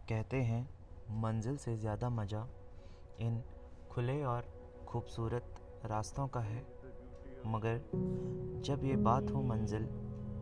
कहते हैं मंजिल से ज़्यादा मज़ा इन खुले और खूबसूरत रास्तों का है, मगर जब ये बात हो मंजिल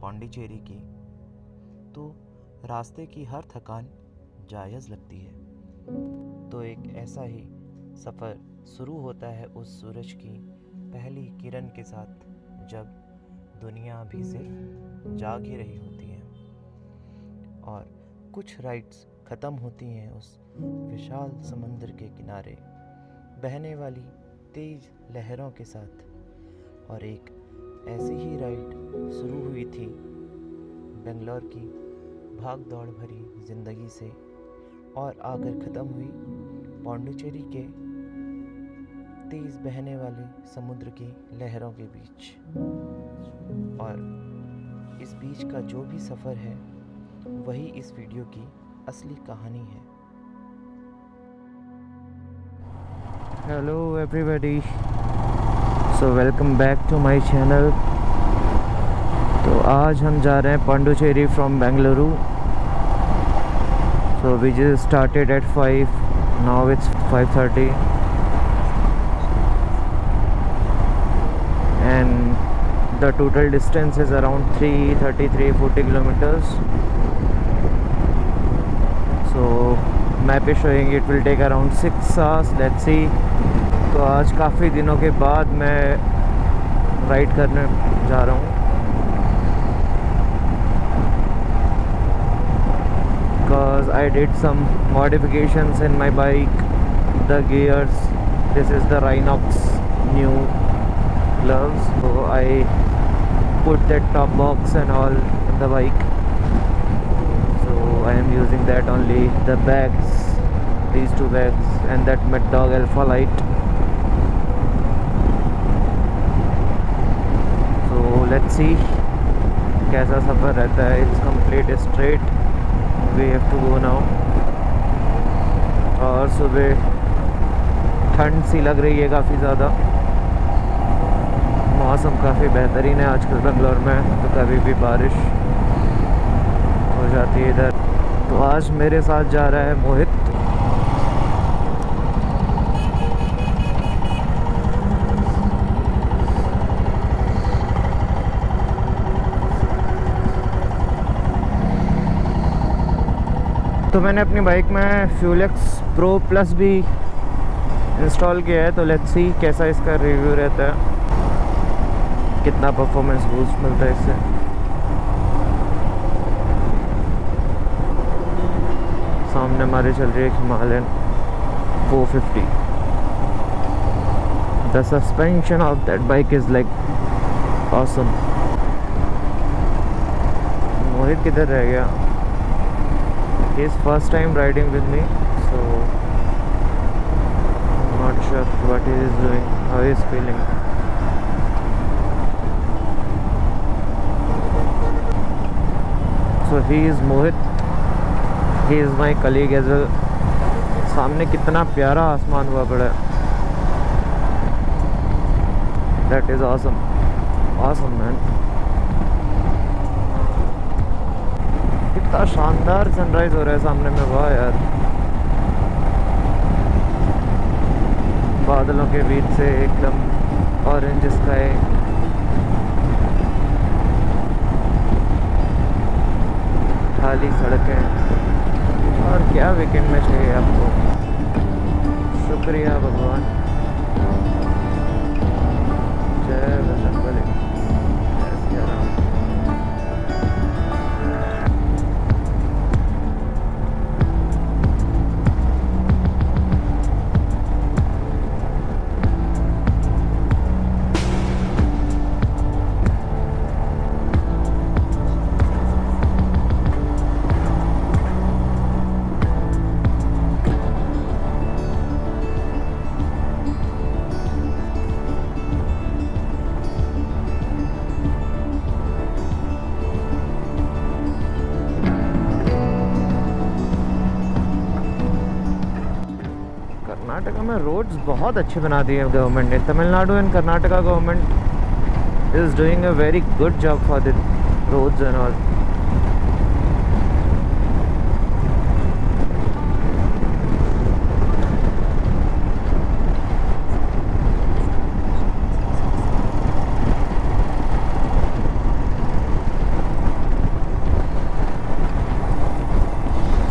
पौंडीचेरी की तो रास्ते की हर थकान जायज़ लगती है। तो एक ऐसा ही सफ़र शुरू होता है उस सूरज की पहली किरण के साथ, जब दुनिया अभी सिर्फ जाग ही रही होती है और कुछ राइड्स ख़त्म होती हैं उस विशाल समुद्र के किनारे बहने वाली तेज़ लहरों के साथ। और एक ऐसी ही राइड शुरू हुई थी बेंगलोर की भाग दौड़ भरी ज़िंदगी से और आकर ख़त्म हुई पौंडीचेरी के तेज़ बहने वाले समुद्र की लहरों के बीच। और इस बीच का जो भी सफ़र है वही इस वीडियो की असली कहानी है। Hello everybody, so welcome back to my channel. तो आज हम जा रहे हैं Pondicherry from Bengaluru. So we just started at 5, now it's 5:30 and the total distance is around 333-40 kilometers. So map is showing it will take around 6 hours. Let's see. तो आज काफ़ी दिनों के बाद मैं राइड करने जा रहा हूँ, because I did some modifications in my bike, the gears. This is the Rhinox new gloves, so I put that top box and all in the bike, so I am using that only. The bags, these two bags, and that Mad Dog Alpha Light. So let's see कैसा सफ़र रहता है। It's complete straight, we have to go now. और सुबह ठंड सी लग रही है काफ़ी ज़्यादा। मौसम काफ़ी बेहतरीन है आजकल बेंगलोर में, तो कभी भी बारिश हो जाती है इधर। तो आज मेरे साथ जा रहा है मोहित। तो मैंने अपनी बाइक में फ्यूलेक्स प्रो प्लस भी इंस्टॉल किया है, तो लेट्स सी कैसा इसका रिव्यू रहता है, कितना परफॉर्मेंस बूस्ट मिलता है इससे। सामने हमारे चल रही है Himalayan 450। The suspension of that bike is like awesome. Mohit किधर रह गया? He is first time riding with me, so not sure what he is doing, how he is feeling. So he is Mohit, he is my colleague as well. सामने कितना प्यारा आसमान हुआ पड़ा है। That is awesome, awesome man. कितना शानदार sunrise हो रहा है सामने में, वाह यार। बादलों के बीच से एकदम ऑरेंज स्काई। खाली सड़कें, और क्या वीकेंड में चाहिए आपको। शुक्रिया भगवान। जय बजरंगबली, जय सिया राम। कर्नाटका में रोड्स बहुत अच्छे बना दिए हैं गवर्नमेंट ने। Tamil Nadu and Karnataka government is doing a very good job for the roads and all.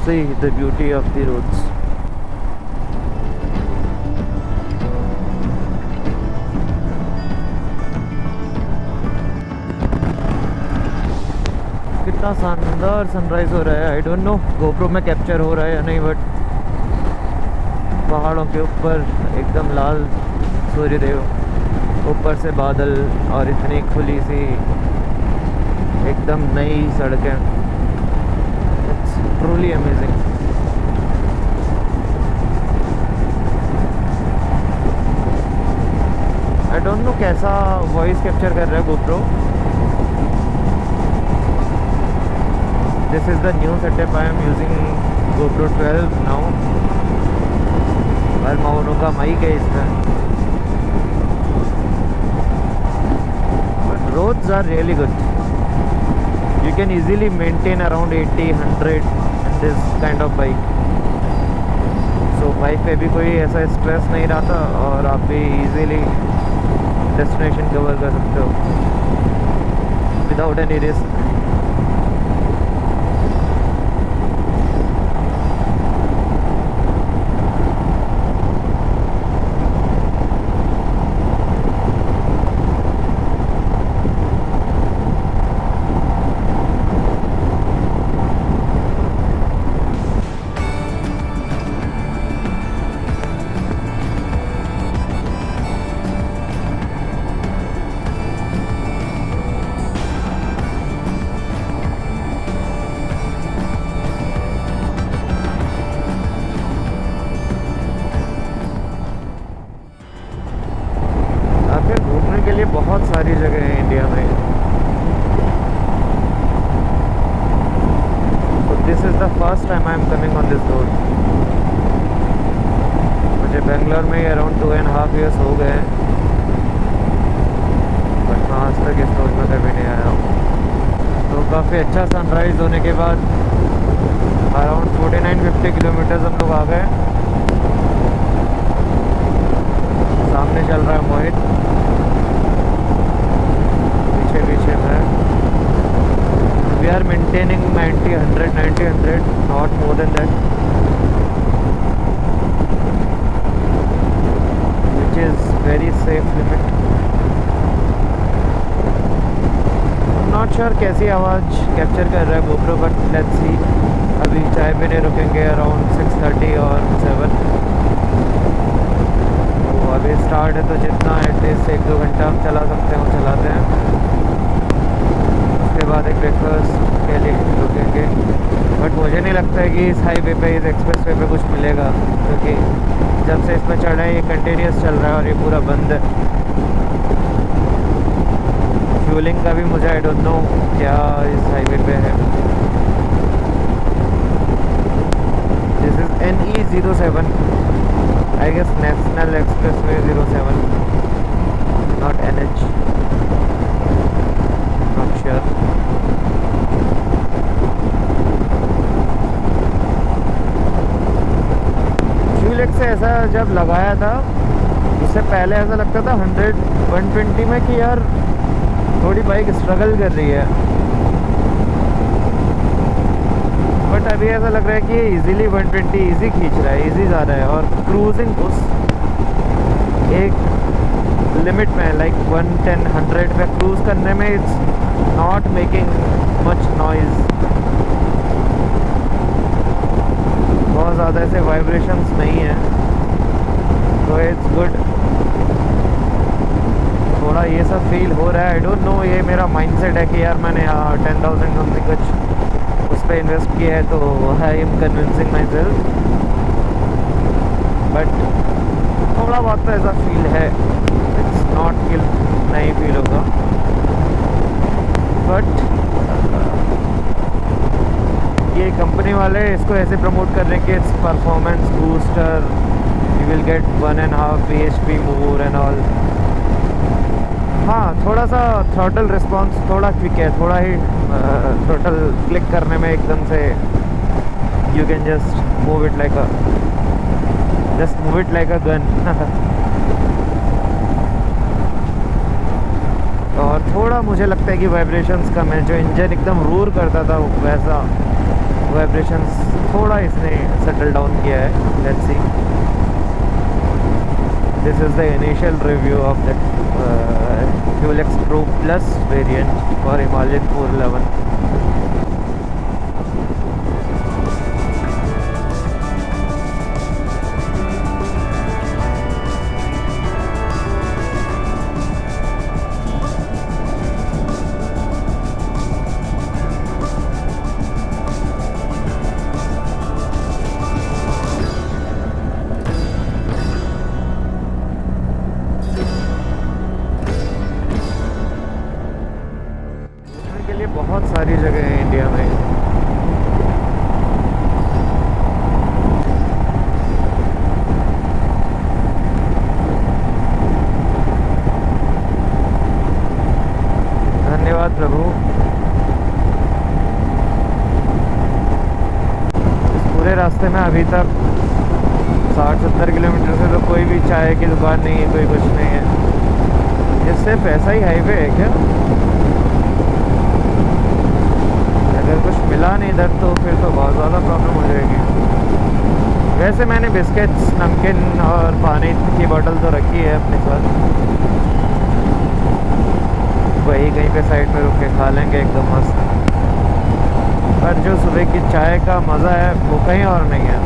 See the beauty of the roads. कितना शानदार सनराइज हो रहा है। आई डोंट नो गोप्रो में कैप्चर हो रहा है या नहीं, बट पहाड़ों के ऊपर एकदम लाल सूर्यदेव, ऊपर से बादल और इतनी खुली सी एकदम नई सड़कें। It's truly amazing. I don't know कैसा वॉइस कैप्चर कर रहा है GoPro. This is the new setup. I am using GoPro 12 now और माउनो का माइक है इसमें। Roads are really good. You can easily maintain around 80-100 in this kind of bike. So bike पे भी कोई ऐसा स्ट्रेस नहीं रहता और आप भी easily डेस्टिनेशन कवर कर सकते हो without any risk. बहुत सारी जगह है इंडिया में। So this is the first time I am coming on this road. मुझे बेंगलोर में अराउंड 2.5 years हो गए हैं, बट मैं आज तक इस रोड में कभी नहीं आया हूँ। तो काफ़ी अच्छा सनराइज़ होने के बाद अराउंड 49-50 किलोमीटर्स हम लोग आ गए। सामने चल रहा है मोहित, पीछे में। We are maintaining 90-100, not more than that, which is very safe limit. Not sure कैसी आवाज़ कैप्चर कर रहा है GoPro, but let's see. अभी चाय पीने रुकेंगे अराउंड 6:30 और 7। तो अभी स्टार्ट है, तो जितना एटलीस्ट 1-2 घंटा हम चला सकते हैं चलाते हैं। उसके बाद एक ब्रेकफास्ट के लिए रुकेंगे, बट मुझे नहीं लगता है कि इस हाईवे पे, इस एक्सप्रेस वे पे कुछ मिलेगा, क्योंकि जब से इसमें चढ़ा है ये कंटिन्यूस चल रहा है और ये पूरा बंद है। फ्यूलिंग का भी मुझे आई डोंट नो क्या इस हाईवे पे है। This is NE07, I guess national expressway 07, not NH, not sure. से ऐसा जब लगाया था, उससे पहले ऐसा लगता था 100-120 में कि यार थोड़ी बाइक स्ट्रगल कर रही है, बट अभी ऐसा लग रहा है कि इजीली 120 इजी खींच रहा है, इजी जा रहा है। और क्रूजिंग उस एक लिमिट में, लाइक 110-100 पे क्रूज करने में it's not making much noise. बहुत ज़्यादा ऐसे वाइब्रेशंस नहीं है, तो इट्स गुड। थोड़ा ये सब फील हो रहा है। आई डोंट नो, ये मेरा माइंडसेट है कि यार मैंने 10,000 समथिंग कुछ उस पर इन्वेस्ट किया है, तो I am convincing my self, but थोड़ा बहुत तो ऐसा फील है। इट्स नॉट कि नहीं फील होगा, बट ये कंपनी वाले इसको ऐसे प्रमोट कर रहे हैं कि it's performance booster, you will get 1.5 bhp more and all. हाँ, थोड़ा सा थ्रॉटल रिस्पॉन्स थोड़ा क्विक है, थोड़ा ही थ्रॉटल क्लिक करने में एकदम से you can just move it like a gun. और थोड़ा मुझे लगता है कि वाइब्रेशंस कम है। जो इंजन एकदम रूर करता था वैसा वाइब्रेशंस थोड़ा इसने सेटल डाउन किया है। Let's see, this is the initial review of the QLX Pro Plus variant for Himalayan 411। बहुत सारी जगह है इंडिया में। धन्यवाद प्रभु। इस पूरे रास्ते में अभी तक 60-70 किलोमीटर से तो कोई भी चाय की दुकान नहीं है, कोई कुछ नहीं है। ये सिर्फ ऐसा ही हाईवे है क्या? अगर कुछ मिला नहीं इधर तो फिर तो बहुत ज़्यादा प्रॉब्लम हो जाएगी। वैसे मैंने बिस्किट्स, नमकीन और पानी की बोतल तो रखी है अपने साथ, वही कहीं पे साइड में रुक के खा लेंगे एकदम मस्त। पर जो सुबह की चाय का मज़ा है वो कहीं और नहीं है।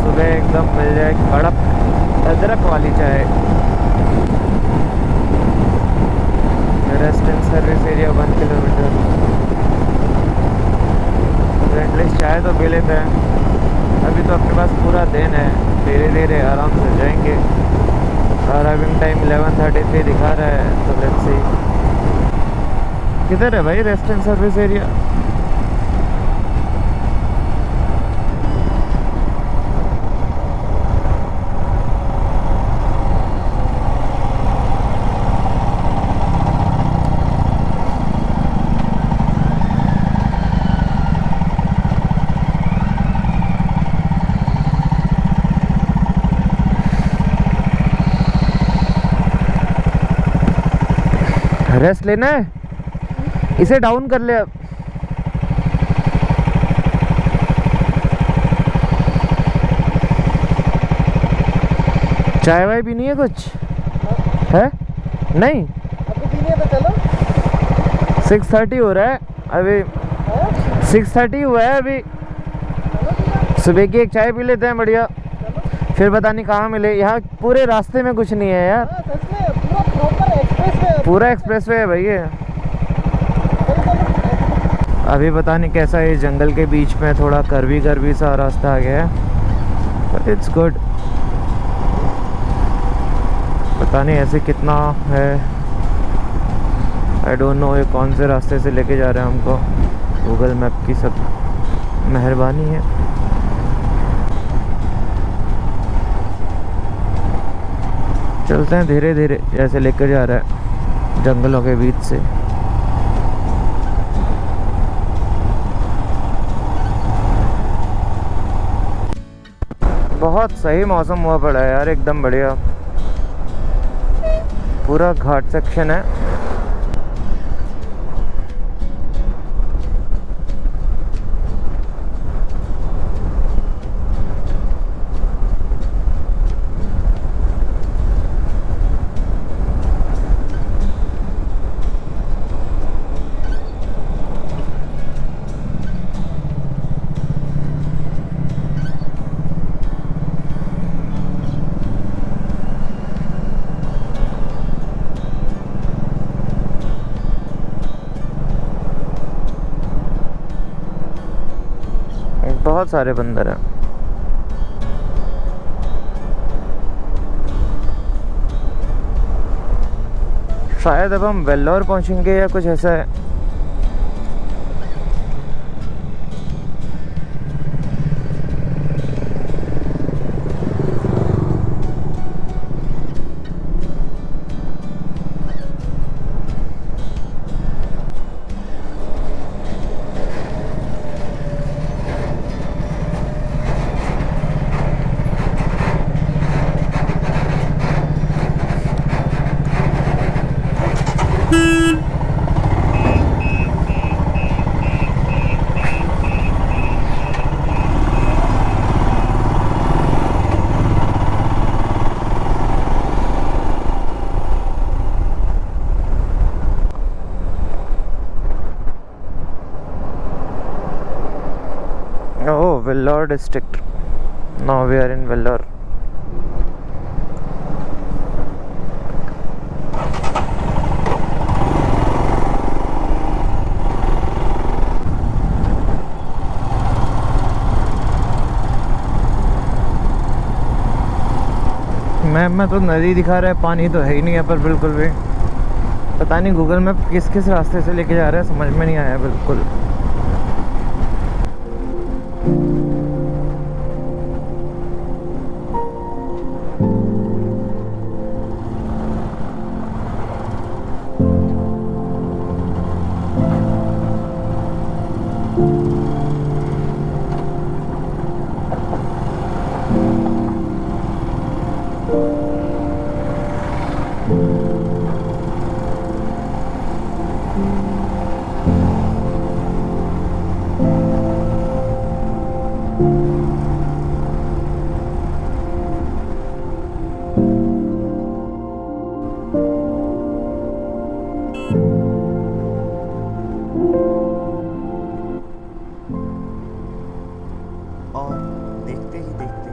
सुबह एकदम मिल जाए कड़क अदरक वाली चाय। Rest and service area 1 kilometre. At least चाय तो पी लेते हैं। अभी तो अपने पास पूरा दिन है, धीरे धीरे आराम से जाएंगे। और अराइविंग टाइम 11:33 दिखा रहा है, तो लेट्स सी किधर है भाई rest and service area. Rest लेना है, इसे डाउन कर ले अब। चाय वाय भी नहीं है कुछ है? नहीं अभी पीने तो चलो। 6:30 हो रहा है अभी। 6:30 हुआ है अभी। सुबह की एक चाय पी लेते हैं बढ़िया, फिर पता नहीं कहाँ मिले। यहाँ पूरे रास्ते में कुछ नहीं है यार। पूरा एक्सप्रेसवे है भाई ये। अभी पता नहीं कैसा है, जंगल के बीच में थोड़ा कर्वी सा रास्ता आ गया है, बट इट्स गुड। पता नहीं ऐसे कितना है, आई डोंट नो। ये कौन से रास्ते से लेके जा रहे हैं हमको, गूगल मैप की सब मेहरबानी है। चलते हैं धीरे धीरे, जैसे लेकर जा रहा है जंगलों के बीच से। बहुत सही मौसम हुआ पड़ा है यार, एकदम बढ़िया। पूरा घाट सेक्शन है। बहुत सारे बंदर हैं। शायद अब हम वेल्लोर पहुंचेंगे या कुछ ऐसा है। Oh, Vellore district. Now we are in Vellore. Map में तो नदी दिखा रहा है, पानी तो है ही नहीं यहाँ पर बिल्कुल भी। पता नहीं गूगल मैप किस किस रास्ते से लेके जा रहा है, समझ में नहीं आया बिल्कुल। और देखते ही देखते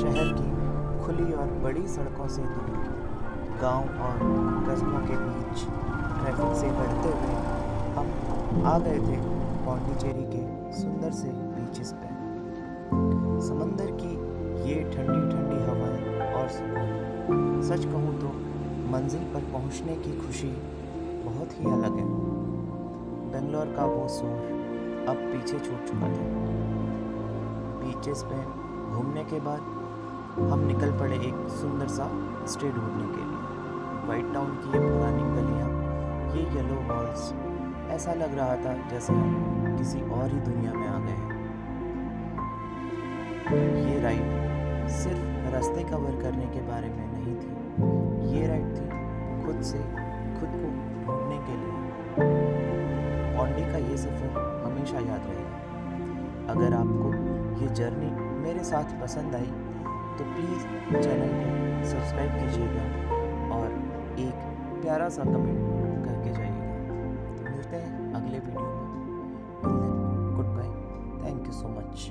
शहर की खुली और बड़ी सड़कों से दूर गांव और कस्बों के बीच ट्रैफिक से बढ़ते हुए हम आ गए थे पौंडीचेरी के सुंदर से बीचेस पे। समंदर की ये ठंडी ठंडी हवाएं और सुकून, सच कहूँ तो मंजिल पर पहुँचने की खुशी बहुत ही अलग है। बेंगलोर का वो शोर अब पीछे छूट चुका था। बीचेस पे घूमने के बाद हम निकल पड़े एक सुंदर सा स्टे ढूंढने के लिए। वाइट टाउन की ये पुरानी गलियाँ, ये येलो वॉल्स, ऐसा लग रहा था जैसे हम किसी और ही दुनिया में आ गए हैं। ये राइड सिर्फ रास्ते कवर करने के बारे में नहीं थी, ये राइड थी खुद से खुद को ढूंढने के लिए। पौंडी का ये सफ़र हमेशा याद रहेगा। अगर आपको ये जर्नी मेरे साथ पसंद आई तो प्लीज़ चैनल को सब्सक्राइब कीजिएगा और एक प्यारा सा कमेंट करके जाइएगा। तो मिलते हैं अगले वीडियो में। Goodbye, thank you so much.